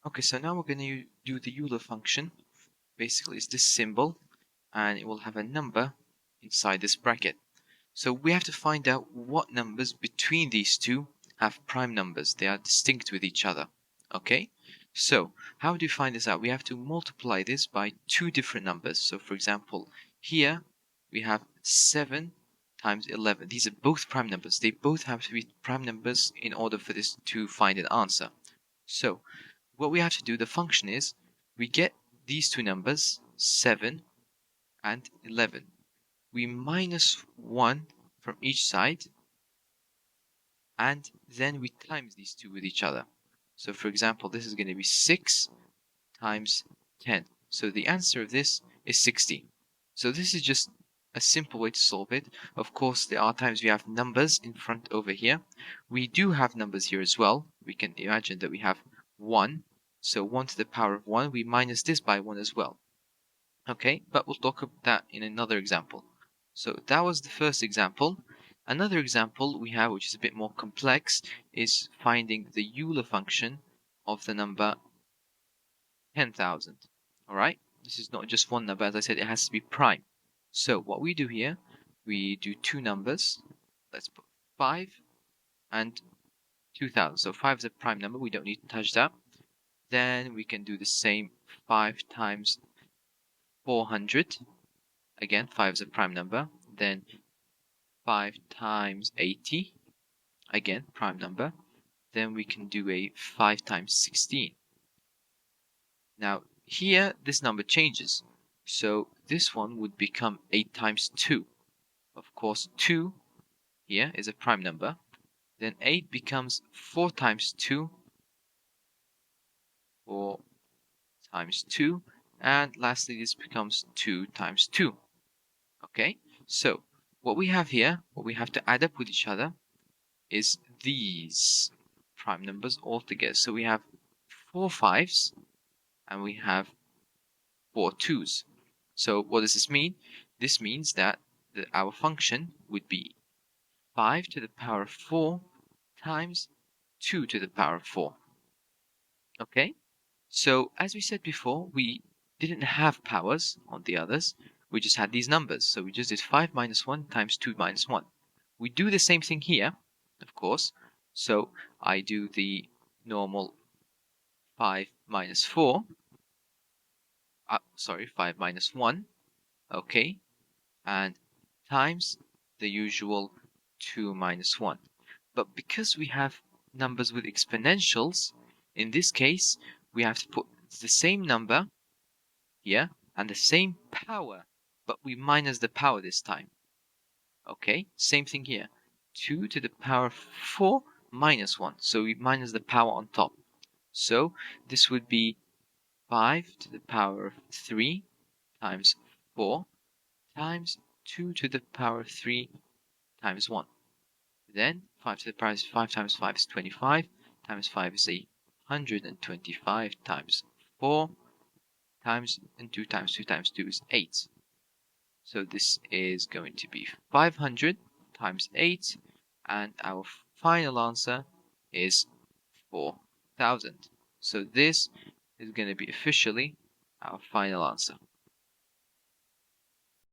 Okay, so now we're going to do the Euler function. Basically, it's this symbol, and it will have a number inside this bracket. So we have to find out what numbers between these two have prime numbers. They are distinct with each other. Okay? So how do you find this out? We have to multiply this by two different numbers. So for example, here we have 7 times 11. These are both prime numbers. They both have to be prime numbers in order for this to find an answer. So what we have to do, the function is, we get these two numbers, 7 and 11. We minus 1 from each side, and then we times these two with each other. So for example, this is going to be 6 times 10. So the answer of this is 60. So this is just a simple way to solve it. Of course, there are times we have numbers in front over here. We do have numbers here as well. We can imagine that we have 1. So 1 to the power of 1, we minus this by 1 as well. Okay, but we'll talk about that in another example. So that was the first example. Another example we have, which is a bit more complex, is finding the Euler function of the number 10,000. All right, this is not just one number. As I said, it has to be prime. So what we do here, we do two numbers. Let's put 5 and 2,000. So 5 is a prime number. We don't need to touch that. Then we can do the same 5 times 400. Again, 5 is a prime number. Then 5 times 80. Again, prime number. Then we can do a 5 times 16. Now, here, this number changes. So this one would become 8 times 2. Of course, 2 here is a prime number. Then 8 becomes 4 times 2. 4 times 2. And lastly, this becomes 2 times 2. Okay, so what we have here, what we have to add up with each other, is these prime numbers all together. So we have 4 5s and we have 4 2s. So what does this mean? This means that our function would be 5 to the power of 4 times 2 to the power of 4. Okay? So as we said before, we didn't have powers on the others. We just had these numbers. So we just did 5 minus 1 times 2 minus 1. We do the same thing here, of course. So I do the normal 5 minus 4. 5 minus 1. Okay. And times the usual 2 minus 1. But because we have numbers with exponentials, in this case, we have to put the same number here and the same power, but we minus the power this time. Okay, same thing here. 2 to the power of 4 minus 1. So we minus the power on top. So this would be 5 to the power of 3 times 4 times 2 to the power of 3 times 1. Then 5 to the power of 5 times 5 is 25, times 5 is 125 times 4 times, and 2 times 2 times 2 is 8. So this is going to be 500 times 8, and our final answer is 4,000. So this is going to be officially our final answer.